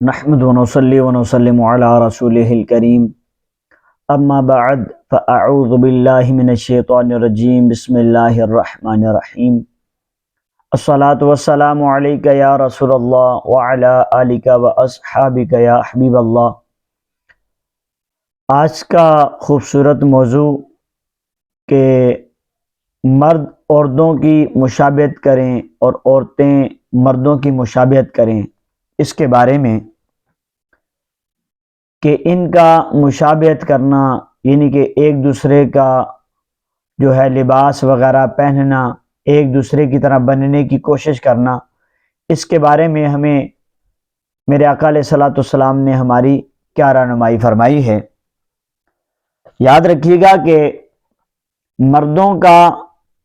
نحمد ونصلي ونسلم على رسوله الكريم اما بعد فاعوذ بالله من الشیطان الرجیم بسم اللہ الرحمن الرحیم الصلاة والسلام علیک یا رسول اللہ وعلی آلک واصحابک یا حبیب اللہ۔ آج کا خوبصورت موضوع کہ مرد عورتوں کی مشابہت کریں اور عورتیں مردوں کی مشابہت کریں، اس کے بارے میں کہ ان کا مشابہت کرنا یعنی کہ ایک دوسرے کا جو ہے لباس وغیرہ پہننا، ایک دوسرے کی طرح بننے کی کوشش کرنا، اس کے بارے میں ہمیں میرے آقا علیہ الصلوۃ والسلام نے ہماری کیا رہنمائی فرمائی ہے۔ یاد رکھیے گا کہ مردوں کا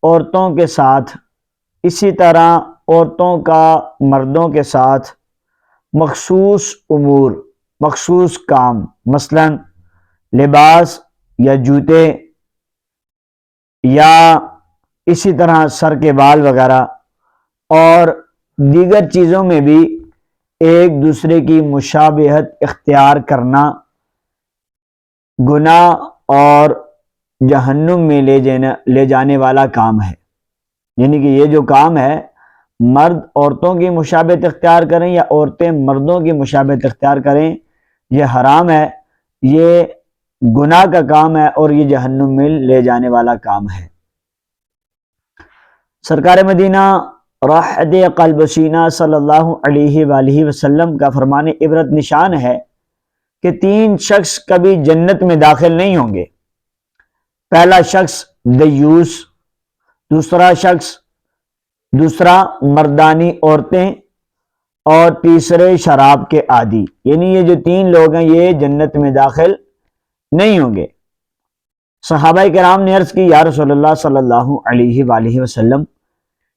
عورتوں کے ساتھ، اسی طرح عورتوں کا مردوں کے ساتھ مخصوص امور، مخصوص کام، مثلا لباس یا جوتے یا اسی طرح سر کے بال وغیرہ اور دیگر چیزوں میں بھی ایک دوسرے کی مشابہت اختیار کرنا گناہ اور جہنم میں لے جانے والا کام ہے۔ یعنی کہ یہ جو کام ہے، مرد عورتوں کی مشابہت اختیار کریں یا عورتیں مردوں کی مشابہت اختیار کریں، یہ حرام ہے، یہ گناہ کا کام ہے اور یہ جہنم میں لے جانے والا کام ہے۔ سرکار مدینہ راحت قلب سینہ صلی اللہ علیہ وآلہ وسلم کا فرمان عبرت نشان ہے کہ 3 شخص کبھی جنت میں داخل نہیں ہوں گے۔ پہلا شخص دیوس، دوسرا مردانی عورتیں اور تیسرے شراب کے عادی۔ یعنی یہ جو 3 لوگ ہیں یہ جنت میں داخل نہیں ہوں گے۔ صحابہ کرام نے عرض کی، یا رسول اللہ صلی اللہ علیہ وآلہ وسلم،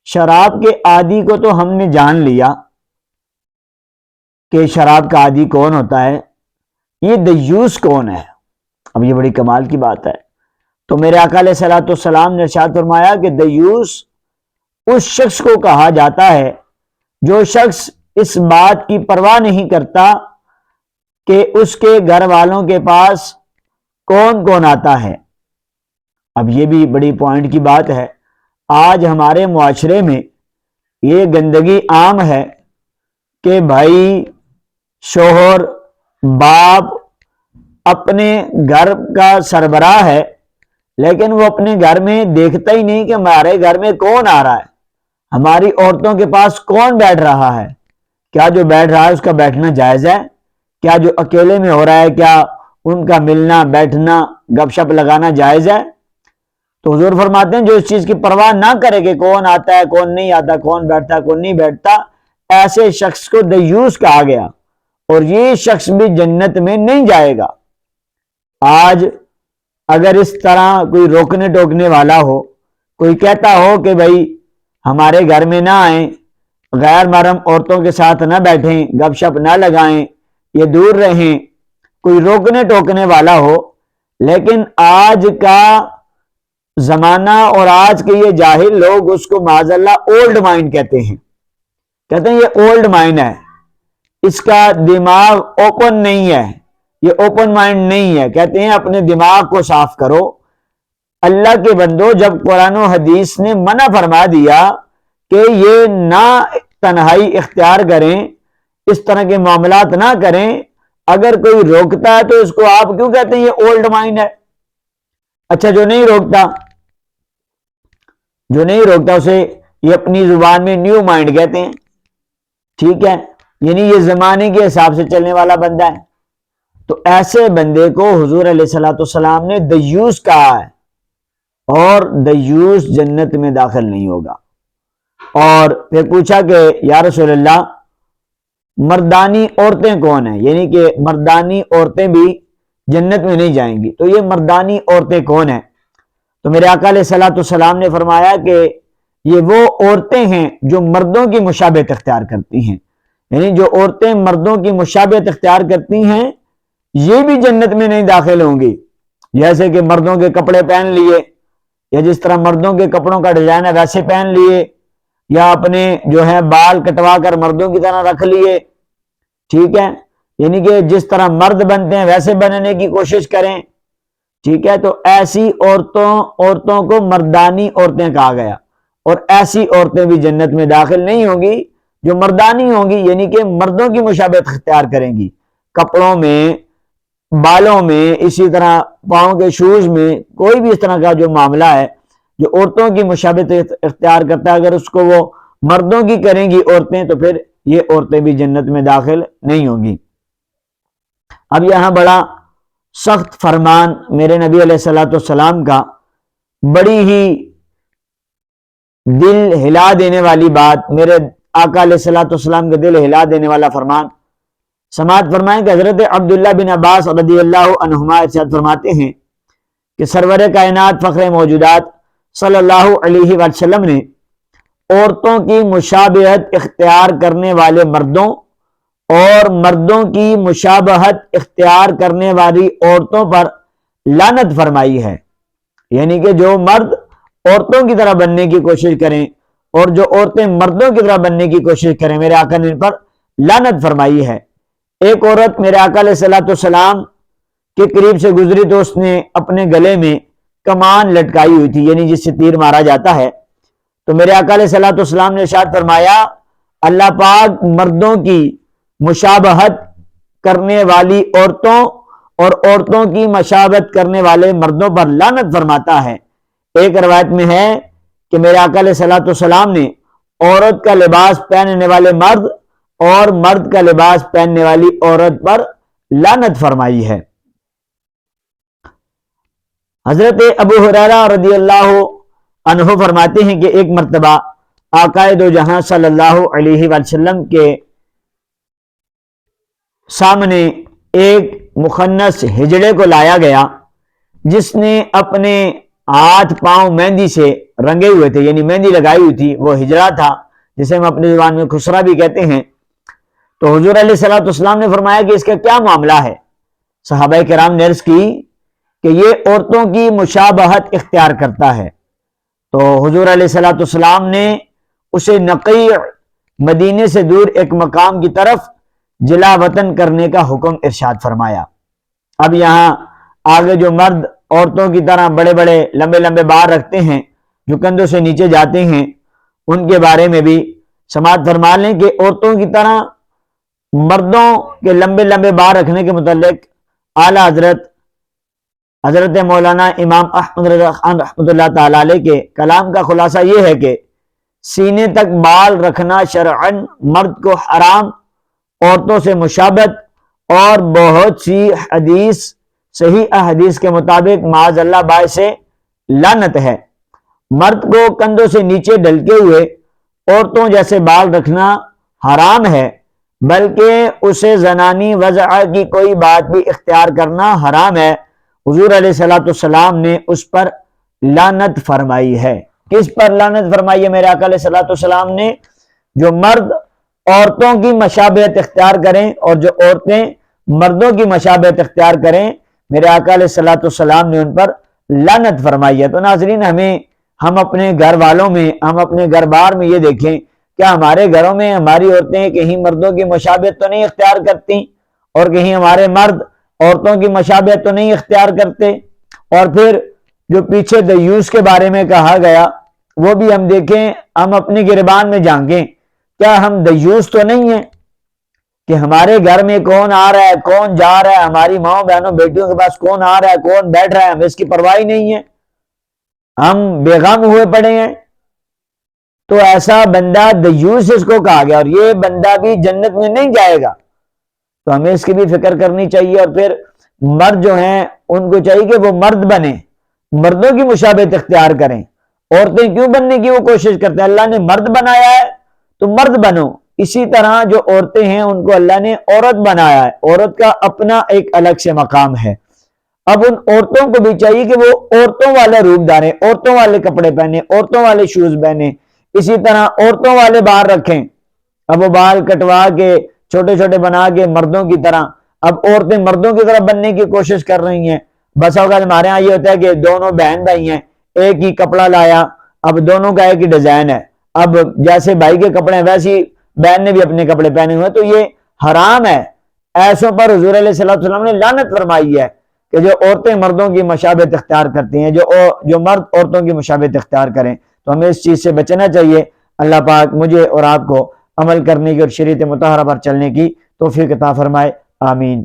شراب کے عادی کو تو ہم نے جان لیا کہ شراب کا عادی کون ہوتا ہے، یہ دیوس کون ہے؟ اب یہ بڑی کمال کی بات ہے۔ تو میرے آقا علیہ الصلوۃ والسلام نے ارشاد فرمایا کہ دیوس اس شخص کو کہا جاتا ہے جو شخص اس بات کی پرواہ نہیں کرتا کہ اس کے گھر والوں کے پاس کون کون آتا ہے۔ اب یہ بھی بڑی پوائنٹ کی بات ہے۔ آج ہمارے معاشرے میں یہ گندگی عام ہے کہ بھائی، شوہر، باپ اپنے گھر کا سربراہ ہے لیکن وہ اپنے گھر میں دیکھتا ہی نہیں کہ ہمارے گھر میں کون آ رہا ہے، ہماری عورتوں کے پاس کون بیٹھ رہا ہے، کیا جو بیٹھ رہا ہے اس کا بیٹھنا جائز ہے، کیا جو اکیلے میں ہو رہا ہے کیا ان کا ملنا بیٹھنا گپ شپ لگانا جائز ہے؟ تو حضور فرماتے ہیں جو اس چیز کی پرواہ نہ کرے کہ کون آتا ہے کون نہیں آتا، کون بیٹھتا ہے کون نہیں بیٹھتا، ایسے شخص کو دیوس کہا گیا اور یہ شخص بھی جنت میں نہیں جائے گا۔ آج اگر اس طرح کوئی روکنے ٹوکنے والا ہو، کوئی کہتا ہو کہ بھائی ہمارے گھر میں نہ آئیں، غیر محرم عورتوں کے ساتھ نہ بیٹھیں، گپ شپ نہ لگائیں، یہ دور رہیں، کوئی روکنے ٹوکنے والا ہو، لیکن آج کا زمانہ اور آج کے یہ جاہل لوگ اس کو معاذ اللہ اولڈ مائنڈ کہتے ہیں یہ اولڈ مائنڈ ہے، اس کا دماغ اوپن نہیں ہے، یہ اوپن مائنڈ نہیں ہے۔ کہتے ہیں اپنے دماغ کو صاف کرو۔ اللہ کے بندو، جب قرآن و حدیث نے منع فرما دیا کہ یہ نہ تنہائی اختیار کریں، اس طرح کے معاملات نہ کریں، اگر کوئی روکتا ہے تو اس کو آپ کیوں کہتے ہیں یہ اولڈ مائنڈ ہے؟ اچھا، جو نہیں روکتا اسے یہ اپنی زبان میں نیو مائنڈ کہتے ہیں، ٹھیک ہے، یعنی یہ زمانے کے حساب سے چلنے والا بندہ ہے۔ تو ایسے بندے کو حضور علیہ الصلوۃ والسلام نے دیوس کہا ہے اور دیوس جنت میں داخل نہیں ہوگا۔ اور پھر پوچھا کہ یا رسول اللہ، مردانی عورتیں کون ہیں؟ یعنی کہ مردانی عورتیں بھی جنت میں نہیں جائیں گی، تو یہ مردانی عورتیں کون ہیں؟ تو میرے آقا علیہ الصلوۃ والسلام نے فرمایا کہ یہ وہ عورتیں ہیں جو مردوں کی مشابہت اختیار کرتی ہیں۔ یعنی جو عورتیں مردوں کی مشابہت اختیار کرتی ہیں یہ بھی جنت میں نہیں داخل ہوں گی۔ جیسے کہ مردوں کے کپڑے پہن لیے، یا جس طرح مردوں کے کپڑوں کا ڈیزائن ہے ویسے پہن لیے، یا اپنے جو ہے بال کٹوا کر مردوں کی طرح رکھ لیے، ٹھیک ہے، یعنی کہ جس طرح مرد بنتے ہیں ویسے بننے کی کوشش کریں، ٹھیک ہے؟ تو ایسی عورتوں کو مردانی عورتیں کہا گیا، اور ایسی عورتیں بھی جنت میں داخل نہیں ہوں گی جو مردانی ہوں گی، یعنی کہ مردوں کی مشابہت اختیار کریں گی، کپڑوں میں، بالوں میں، اسی طرح پاؤں کے شوز میں، کوئی بھی اس طرح کا جو معاملہ ہے جو عورتوں کی مشابہت اختیار کرتا ہے، اگر اس کو وہ مردوں کی کریں گی عورتیں تو پھر یہ عورتیں بھی جنت میں داخل نہیں ہوں گی۔ اب یہاں بڑا سخت فرمان میرے نبی علیہ الصلوۃ والسلام کا، بڑی ہی دل ہلا دینے والی بات، میرے آقا علیہ الصلوۃ والسلام کے دل ہلا دینے والا فرمان، سماعت فرمائیں کہ حضرت عبداللہ بن عباس رضی اللہ عنہما ارشاد فرماتے ہیں کہ سرور کائنات فخر موجودات صلی اللہ علیہ وسلم نے عورتوں کی مشابہت اختیار کرنے والے مردوں اور مردوں کی مشابہت اختیار کرنے والی عورتوں پر لعنت فرمائی ہے، یعنی کہ جو مرد عورتوں کی طرح بننے کی کوشش کریں اور جو عورتیں مردوں کی طرح بننے کی کوشش کریں، میرے آقا نے ان پر لعنت فرمائی ہے۔ ایک عورت میرے آقا علیہ الصلوۃ والسلام کے قریب سے گزری تو اس نے اپنے گلے میں کمان لٹکائی ہوئی تھی، یعنی جس سے تیر مارا جاتا ہے، تو میرے آقا علیہ الصلوۃ والسلام نے ارشاد فرمایا اللہ پاک مردوں کی مشابہت کرنے والی عورتوں اور عورتوں کی مشابہت کرنے والے مردوں پر لعنت فرماتا ہے۔ ایک روایت میں ہے کہ میرے آقا علیہ الصلوۃ والسلام نے عورت کا لباس پہننے والے مرد اور مرد کا لباس پہننے والی عورت پر لعنت فرمائی ہے۔ حضرت ابو ہریرہ رضی اللہ عنہ فرماتے ہیں کہ ایک مرتبہ آقا دو جہاں صلی اللہ علیہ وسلم کے سامنے ایک مخنث ہجڑے کو لایا گیا جس نے اپنے ہاتھ پاؤں مہندی سے رنگے ہوئے تھے، یعنی مہندی لگائی ہوئی تھی، وہ ہجڑا تھا جسے ہم اپنی زبان میں خسرہ بھی کہتے ہیں۔ تو حضور علیہ الصلوۃ والسلام نے فرمایا کہ اس کا کیا معاملہ ہے؟ صحابہ کرام نے عرض کی کہ یہ عورتوں کی مشابہت اختیار کرتا ہے۔ تو حضور علیہ الصلوۃ والسلام نے اسے نقیع مدینے سے دور ایک مقام کی طرف جلا وطن کرنے کا حکم ارشاد فرمایا۔ اب یہاں آگے جو مرد عورتوں کی طرح بڑے بڑے لمبے لمبے بال رکھتے ہیں جو کندھوں سے نیچے جاتے ہیں، ان کے بارے میں بھی سماعت فرما لیں کہ عورتوں کی طرح مردوں کے لمبے لمبے بال رکھنے کے متعلق اعلیٰ حضرت مولانا امام احمد رضا خان رحمۃ اللہ تعالی علیہ کے کلام کا خلاصہ یہ ہے کہ سینے تک بال رکھنا شرعاً مرد کو حرام، عورتوں سے مشابہت اور بہت سی حدیث صحیح احادیث کے مطابق معاذ اللہ باعث لعنت ہے۔ مرد کو کندھوں سے نیچے ڈھلکے ہوئے عورتوں جیسے بال رکھنا حرام ہے، بلکہ اسے زنانی وضع کی کوئی بات بھی اختیار کرنا حرام ہے۔ حضور علیہ الصلوۃ والسلام نے اس پر لعنت فرمائی ہے۔ کس پر لعنت فرمائی ہے میرے آقا علیہ الصلوۃ والسلام نے؟ جو مرد عورتوں کی مشابہت اختیار کریں اور جو عورتیں مردوں کی مشابہت اختیار کریں، میرے آقا علیہ الصلوۃ والسلام نے ان پر لعنت فرمائی ہے۔ تو ناظرین، ہم اپنے گھر والوں میں، ہم اپنے گھر بار میں یہ دیکھیں کیا ہمارے گھروں میں ہماری عورتیں کہیں مردوں کی مشابہت تو نہیں اختیار کرتی، اور کہیں ہمارے مرد عورتوں کی مشابہت تو نہیں اختیار کرتے؟ اور پھر جو پیچھے دیوس کے بارے میں کہا گیا وہ بھی ہم دیکھیں، ہم اپنی گریبان میں جھانکیں، کیا ہم دیوس تو نہیں ہیں کہ ہمارے گھر میں کون آ رہا ہے، کون جا رہا ہے، ہماری ماں بہنوں بیٹیوں کے پاس کون آ رہا ہے، کون بیٹھ رہا ہے، ہمیں اس کی پرواہ نہیں ہے، ہم بے غم ہوئے پڑے ہیں؟ تو ایسا بندہ دیوس اس کو کہا گیا، اور یہ بندہ بھی جنت میں نہیں جائے گا۔ تو ہمیں اس کی بھی فکر کرنی چاہیے۔ اور پھر مرد جو ہیں ان کو چاہیے کہ وہ مرد بنیں، مردوں کی مشابہت اختیار کریں۔ عورتیں کیوں بننے کی وہ کوشش کرتے ہیں؟ اللہ نے مرد بنایا ہے تو مرد بنو۔ اسی طرح جو عورتیں ہیں ان کو اللہ نے عورت بنایا ہے، عورت کا اپنا ایک الگ سے مقام ہے۔ اب ان عورتوں کو بھی چاہیے کہ وہ عورتوں والا روپ دھاریں، عورتوں والے کپڑے پہنیں، عورتوں والے شوز پہنیں، اسی طرح عورتوں والے بال رکھیں۔ اب وہ بال کٹوا کے چھوٹے چھوٹے بنا کے مردوں کی طرح، اب عورتیں مردوں کی طرح بننے کی کوشش کر رہی ہیں۔ بس اوقات ہمارے ہاں یہ ہوتا ہے کہ دونوں بہن بھائی ہیں، ایک ہی کپڑا لایا، اب دونوں کا ایک ہی ڈیزائن ہے، اب جیسے بھائی کے کپڑے ہیں ویسے بہن نے بھی اپنے کپڑے پہنے ہوئے، تو یہ حرام ہے۔ ایسوں پر حضور علیہ السلام نے لعنت فرمائی ہے کہ جو عورتیں مردوں کی مشابہت اختیار کرتی ہیں، جو مرد عورتوں کی مشابہت اختیار کریں، تو ہمیں اس چیز سے بچنا چاہیے۔ اللہ پاک مجھے اور آپ کو عمل کرنے کی اور شریعت مطہرہ پر چلنے کی توفیق عطا فرمائے، آمین۔